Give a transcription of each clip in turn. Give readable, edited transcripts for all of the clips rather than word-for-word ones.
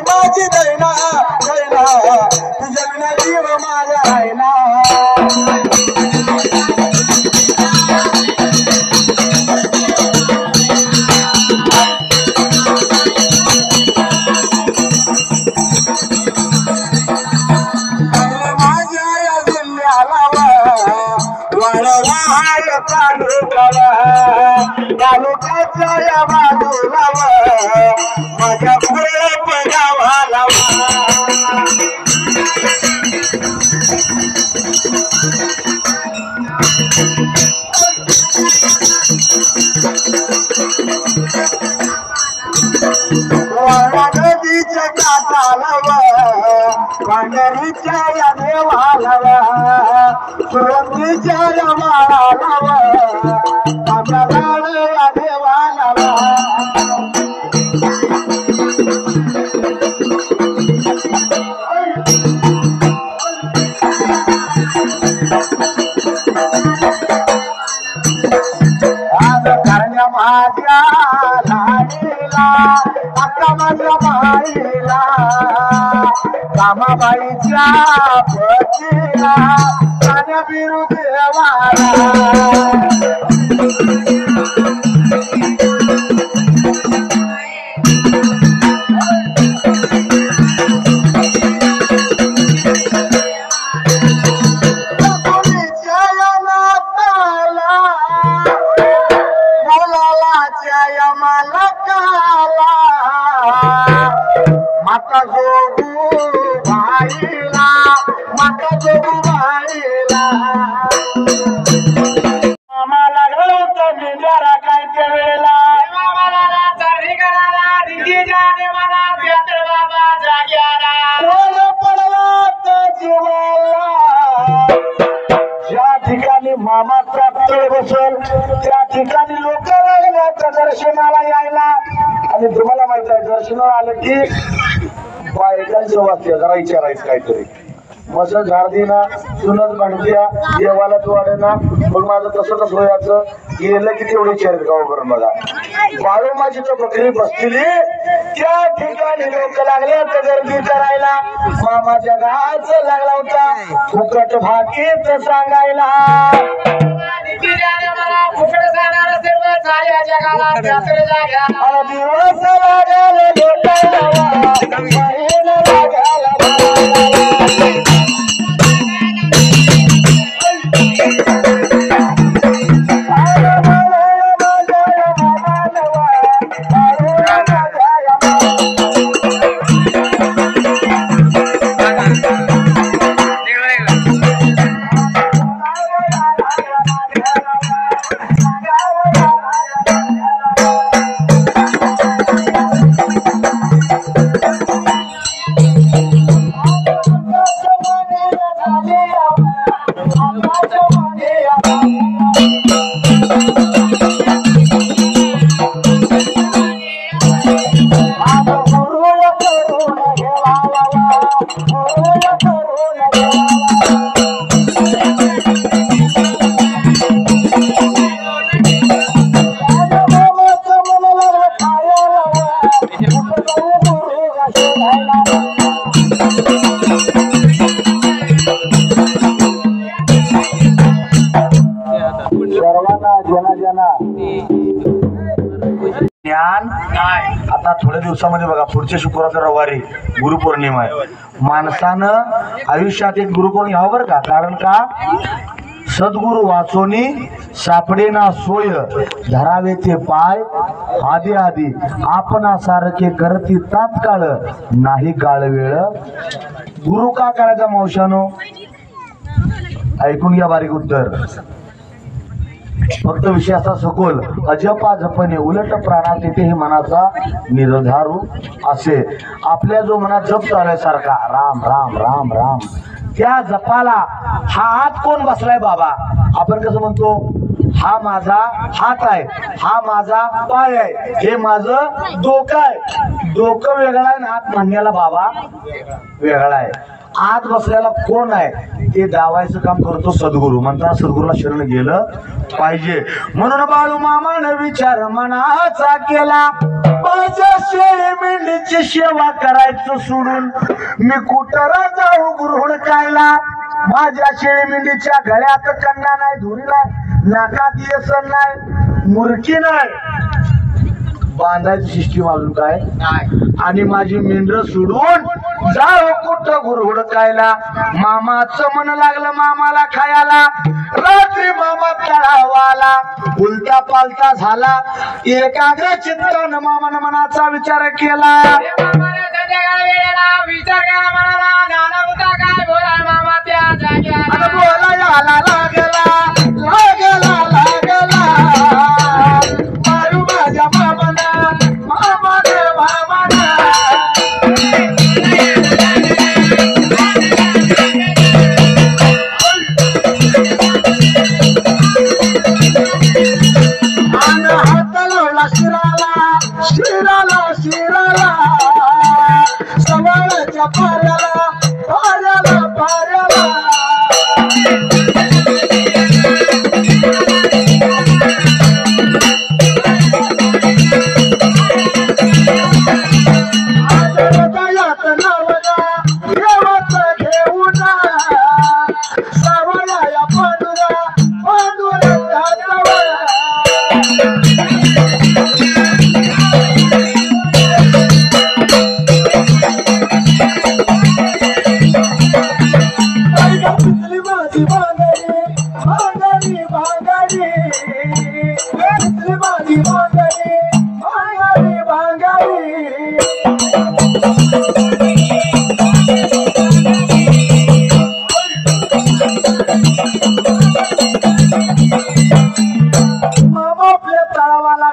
माझी दैना दैना तुझ्या विना जीव माझा राहिना तालुक्याच्या या बाजूला माझ्या पुढे पगावाला नदीच्या काठाला पांढरीच्या या देवाला सुरंगीच्या या माळाला या देवाला आज करण्या माझ्या लाडीला आता माझ्या माईला कामाबाईच्या पतीला कान्या बिरू देवाला माता जोगू बाईला माता जोगू बाईला मामा लागलो होतं मी जरा काय त्या वेळेला कोण पडला तर जीवाला ज्या ठिकाणी मामाचा तळ बसल त्या ठिकाणी लोक लागल्याच्या दर्शनाला यायला आणि तुम्हाला माहित आहे दर्शनाला आलं की बायकांचं वाक्य जरा विचारायचं काहीतरी मस्त झाड देना सुनच बांधत्या देवाला वाढेना मग माझं कसं कसं व्हायचं गेलं की तेवढी विचारित गाव करून बघा बाळूमाची तो बकरी बसलेली त्या ठिकाणी लोक लागले तर गर्दी करायला मामाच्या गाच लागला होता फुकट भाकीत सांगायला दिवस ज्ञान आता थोड्या दिवसामध्ये बघा पुढच्या शुक्रवार रविवारी गुरुपौर्णिमा आहे माणसानं आयुष्यात एक गुरु करून घ्यावं बरं का कारण का सद्गुरु वाचोनी सापडेना सोय धरावे ते पाय आधी आधी आपणासारखे करती तात्काळ नाही काळ वेळ गुरु का करायचा मावशानो ऐकून घ्या बारीक उत्तर फक्त विषय असा सखोल अजपा जपणे उलट प्राणात येते हे मनाचा निर्धारू असे आपल्या जो मनात जप चालल्यासारखा राम राम राम राम त्या जपाला हा हात कोण बसलाय बाबा आपण कसं म्हणतो हा माझा हात आहे हा माझा पाय आहे हे माझं डोकं आहे डोकं वेगळं आहे आणि हात मानण्याला बाबा वेगळा आहे आत बसलेला कोण आहे ते दावायचं काम करतो सद्गुरू म्हणतात सद्गुरूला शरण गेलं पाहिजे म्हणून बाळू मामानं विचार मनाचा केला माझ्या शेळी मेंढीची सेवा करायचं सोडून मी कुठं जाऊ गुरुड कायला. माझ्या शेळी मेंढीच्या गळ्यात कन्ना नाही, धुरी नाही, नाकात येसन नाही, मुरकी नाही, बांधायची सिस्टीम अजून काय आणि माझी मेंढर सोडून जाऊ कुठं गुरुड कायला. मामाचं मन लागलं मामाला खायला. रात्री मामा तळावाला उलटा पालता झाला. एकाग्र चित्तानं मामानं मनाचा विचार केला. बोलायला लागला लागला लागला मारू माझ्या मामाला मामाने मामाला. शिराला शिराला शिराला सवाळच्या पाऱ्याला पाऱ्याला पाऱ्याला. हृदयात नवला देवाचं घेऊन सवाळ्या पांडुरा पांडुरा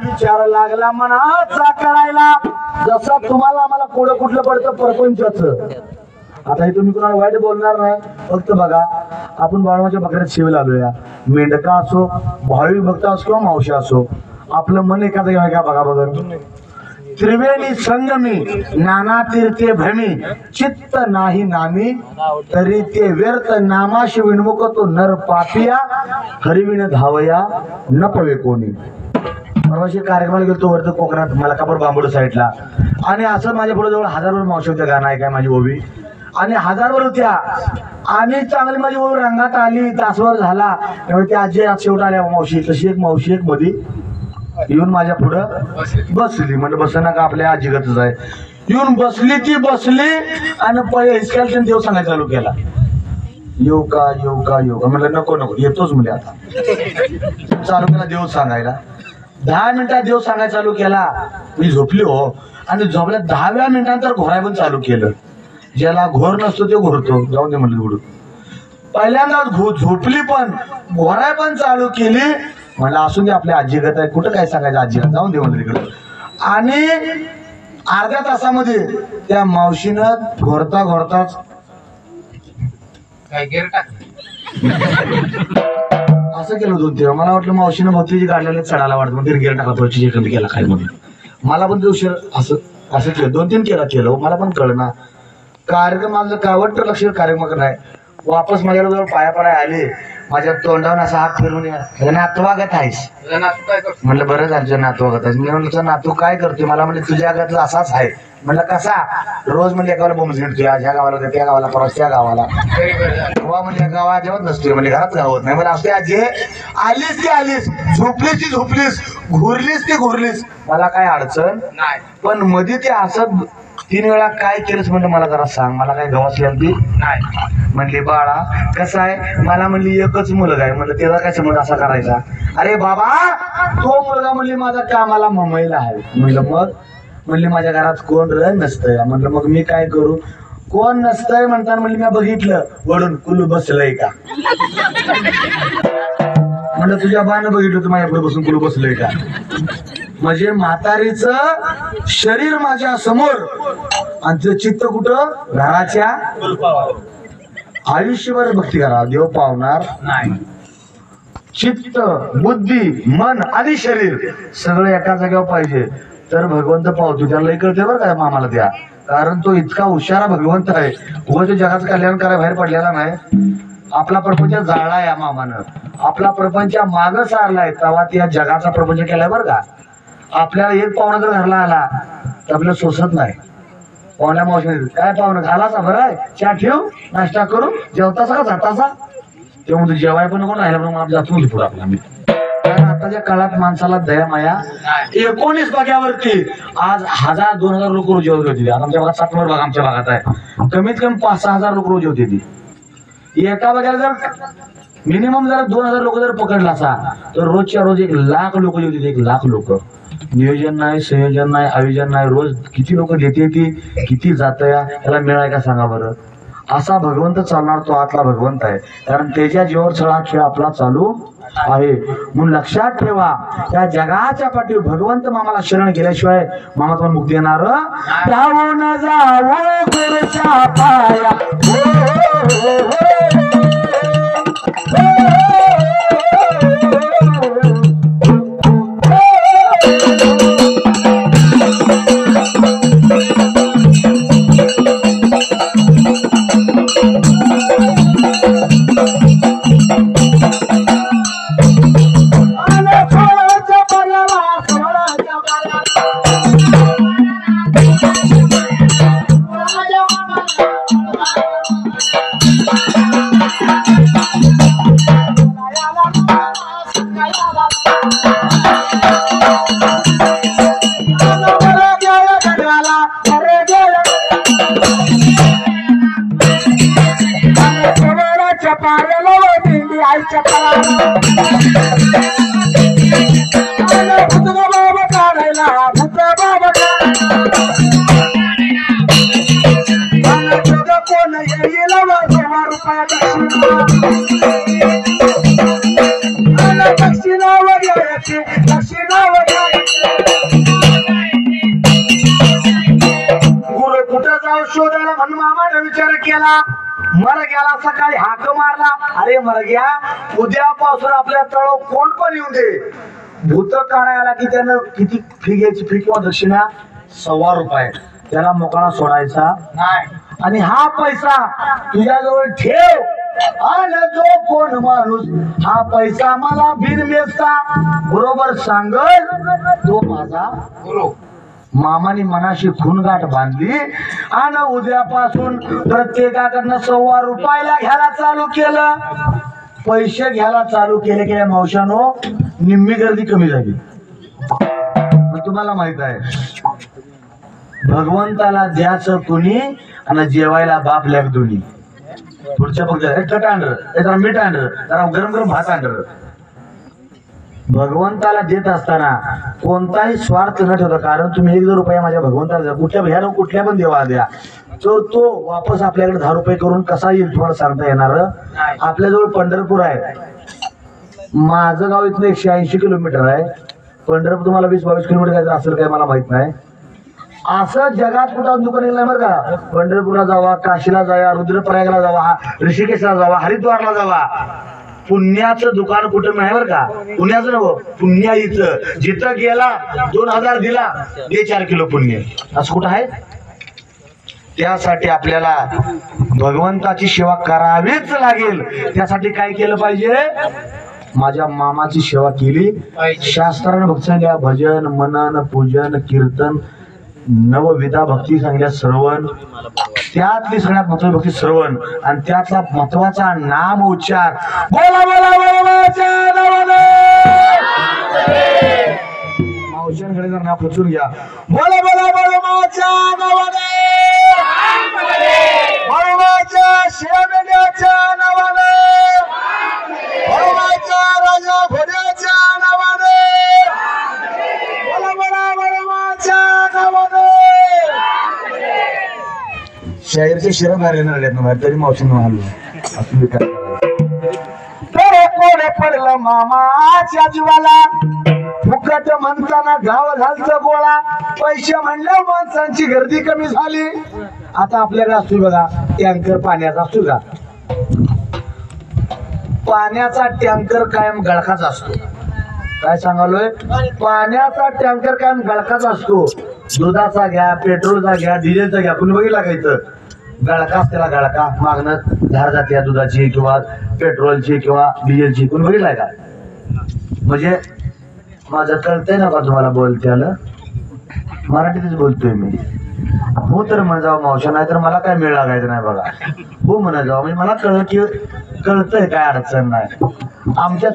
विचार लागला मनाचा करायला. जसं तुम्हाला आम्हाला कोडं कुठलं पडतं परपंचाचं. आता हे तुम्ही कुणाला वाईट बोलणार नाही. फक्त बघा आपण बाळमाच्या बकऱ्यात शिवेल आलोया. मेंढका असो, भाविक भक्त असो किंवा मावशी असो, आपलं मन एका जागी का बघा बघा. त्रिवेणी संगमी नाना तीर्थे भ्रमी चित्त नाही नामी तरी ते व्यर्थ नामाशी विणमुख तो नर पापिया हरिविण धावया न पवे कोणी. परवाशी कार्यक्रमाला गेलो वरती कोकणात मलकापूर बांबोड साईडला आणि असं माझ्या पुढे जवळ 1000 मावशी होत्या. गाणं आहे काय माझी ओवी आणि 1000 होत्या आणि चांगली माझी ओवी रंगात आली. तासभर झाला त्यामुळे त्या आजी शेवट आल्या मावशी. तशी एक मावशी एक मध्ये येऊन माझ्या पुढं बसली. म्हणजे बसना का आपल्या आजीगतच आहे. येऊन बसली ती बसली आणि पहिले हिसक्याला त्यांनी देव सांगायला चालू केला. येऊ का येऊ का येऊ का म्हणलं नको नको येतोच म्हणजे आता चालू केला देव सांगायला. 10 मिनिटात देव सांगायला चालू केला. मी झोपली हो आणि झोपल्या 10व्या मिनिटानंतर घोराय पण चालू केलं. ज्याला घोर नसतो ते घोरतो. जाऊन दे म्हणलं घोडू. पहिल्यांदा झोपली पण घोराय पण चालू केली. म्हणलं असून दे आपल्या आजीगत आहे कुठं काय सांगायचं आजीला. जाऊन दे म्हणलं तिकडे. आणि अर्ध्या तासामध्ये त्या मावशीनं घोरता घोरताच असं केलं 2-3. मला वाटलं मावशीनं भक्तीची काढलेले चढायला वाटत मग गिर टाका थोडीची कमी केला काय म्हणून. मला पण उशीर असं असं केलं 2-3 केलं मला पण कळना. कार्यक्रम माझं कावट लक्ष कार्यक्रम नाही. वापस माझ्याजवळ पाया पडाय आले. माझ्या तोंडावर असा हात फिरून नातवागत आहेस म्हणलं. बरं झालं तुझ्या नातवागत आहेस. मी म्हणलं नातू काय करतोय. मला म्हणजे तुझ्या घरातलं असाच आहे. म्हणलं कसा. रोज म्हणजे एका बोंब घेतोय. ह्या गावाला त्या गावाला परत त्या गावाला म्हणजे गावात जेवत नसतोय म्हणजे घरात गावत नाही. मला असते आजी आलीस ती आलीस, झोपलीस ती झोपलीस, घुरलीस ती घुरलीस, मला काय अडचण नाही. पण मध्ये ते असं 3 वेळा काय केलंस म्हणलं मला जरा सांग. मला काय गवासली ती नाही. म्हणली बाळा कसं आहे. मला म्हणली एकच मुलगा आहे. म्हणलं त्याचा काय समज असा करायचा. अरे बाबा तो मुलगा म्हणली माझा कामाला मुंबईला आहे. म्हणलं मग. म्हणली माझ्या घरात कोण नसतंय. म्हणलं मग मी काय करू. कोण नसतंय म्हणताना म्हणली मी बघितलं वडून कुलू बसलंय का. म्हणलं तुझ्या बानं बघितलं होतं माझ्या पुढे बसून कुलू बसलंय का. म्हणजे म्हातारीचं शरीर माझ्या समोर आणि ते चित्त कुठं घराच्या. आयुष्यभर भक्ती करा देव पावणार नाही. चित्त बुद्धी मन आणि शरीर सगळं एका जागेवर पाहिजे तर भगवंत पावतो. त्याला कळते बरं काय मामाला त्या. कारण तो इतका हुशारा भगवंत आहे. उभं तो जगाचं कल्याण करायला बाहेर पडलेला नाही. आपला प्रपंच जाळला या मामानं. आपला प्रपंच मागं सारलाय तेव्हा त्या जगाचा प्रपंच केलाय बरं का. आपल्याला एक पाहुणा जर घरला आला तर आपल्याला सोसत नाही. पाहुण्या मावशी काय पाहुणं झालासा बरं चहा ठेव नाश्ता करू जेवतासा का जातासा ते म्हणतो जेवाय पण कोण राहिला म्हणून आपण जातो पुढे आपला मी कारण आताच्या काळात माणसाला दया माया 19 बाग्यावरती आज 1000-2000 लोक रोज जेवत होती आता आमच्या भागात 7 भाग आमच्या भागात आहे कमीत कमी 5-6 हजार लोक रोज होते ती एका बाग्याला जर मिनिमम जर 2000 लोक जर पकडला असा तर रोजच्या रोज 1 लाख लोक जेवते 1 लाख लोक नियोजन नाही संयोजन नाही आयोजन नाही रोज किती लोक देते ती किती जात या त्याला मिळाय का सांगा बरं असा भगवंत चालणार तो आतला भगवंत आहे कारण त्याच्या जीवावर सगळा खेळ आपला चालू आहे म्हणून लक्षात ठेवा त्या जगाच्या पाठी भगवंत मामाला शरण गेल्याशिवाय मामा तुम्हाला मुक्ती येणार धावून जावो गुरुच्या पाया शोधायला म्हणून मामाने विचार केला मर गेला सकाळी हाक मारला अरे मर गया उद्यापासून आपल्या तळ कोण पण येऊ दे भूत काढायला की त्यानं किती फी घ्यायची फी किंवा दक्षिणा ₹100 त्याला मोकळा सोडायचा नाही आणि हा पैसा तुझ्याजवळ ठेव आणि जो कोण माणूस हा पैसा मला बिनबेचता बरोबर सांगल तो माझा गुरु मामानी मनाशी खूनगाठ बांधली आणि उद्यापासून प्रत्येकाकडनं ₹100 घ्यायला चालू केलं पैसे घ्यायला चालू केले की मावशानो निम्मी गर्दी कमी झाली तुम्हाला माहित आहे भगवंताला द्यायचं कुणी आणि जेवायला बाप लेक दोन्ही पुढच्या फक्त कट आणलं जरा मीठ आणलं जरा गरम गरम भात आणलं भगवंताला देत असताना कोणताही स्वार्थ न ठेवता कारण तुम्ही ₹1 माझ्या भगवंताला कुठल्या पण देवा द्या तर तो वापस आपल्याकडे ₹10 करून कसा येईल तुम्हाला सांगता येणार आपल्याजवळ पंढरपूर आहे माझं गाव इथलं 180 किलोमीटर आहे पंढरपूर तुम्हाला 20-22 किलोमीटर जायचं असेल काय मला माहित नाही असं जगात कुठं दुकान नाही बरं का पंढरपूरला जावा काशीला जावा रुद्रप्रयागला जावा ऋषिकेशला जावा हरिद्वारला जावा पुण्याचं दुकान कुठं नाही बरं का पुण्याचं नव पुण्याईचं जिथं गेला 2000 दिला ते 4 किलो पुण्य असं कुठं आहे त्यासाठी आपल्याला भगवंताची सेवा करावीच लागेल त्यासाठी काय केलं पाहिजे माझ्या मामाची सेवा केली शास्त्रानं भक्त सांगितल्या भजन मनन पूजन कीर्तन नवविधा भक्ती सांगितल्या श्रवण त्यातली सगळ्यात महत्वाची भक्ती श्रवण आणि त्यातला महत्वाचा नाम उच्चार बोला बोला मावशांकडे जर नाव पोचून घ्या बोला बोला बोला शिवण्याच्या नावाने राजा घोड्याच्या नावाने बोला बोला नावाने शाहीरचे शिरा बाहेर येणार बाहेर तरी मावशीनं हल्लो तर कोण पडलं मामाच्या जीवाला फुकट म्हणताना गाव झालतं गोळा पैसे म्हणल्या माणसांची गर्दी कमी झाली आता आपल्याकडे असतो बघा टँकर पाण्याचा असतो का पाण्याचा टँकर कायम गळकाच असतो काय सांगालोय पाण्याचा टँकर कायम गळकाच असतो दुधाचा घ्या पेट्रोलचा घ्या डिझेलचा घ्या कुणी बघितला का इथं गळका त्याला गळका मागणं धार जाते दुधाची किंवा पेट्रोलची किंवा डिझेलची कुणी बघितलाय का म्हणजे माझं कळतंय ना का तुम्हाला बोलते आलं मराठीतच बोलतोय मी. हो तर म्हणा जावं मावशा, नाही तर मला काय मिळ लागायचं नाही बघा. हो म्हणा जावं म्हणजे मला कळतंय काय अडचण नाही. आमच्या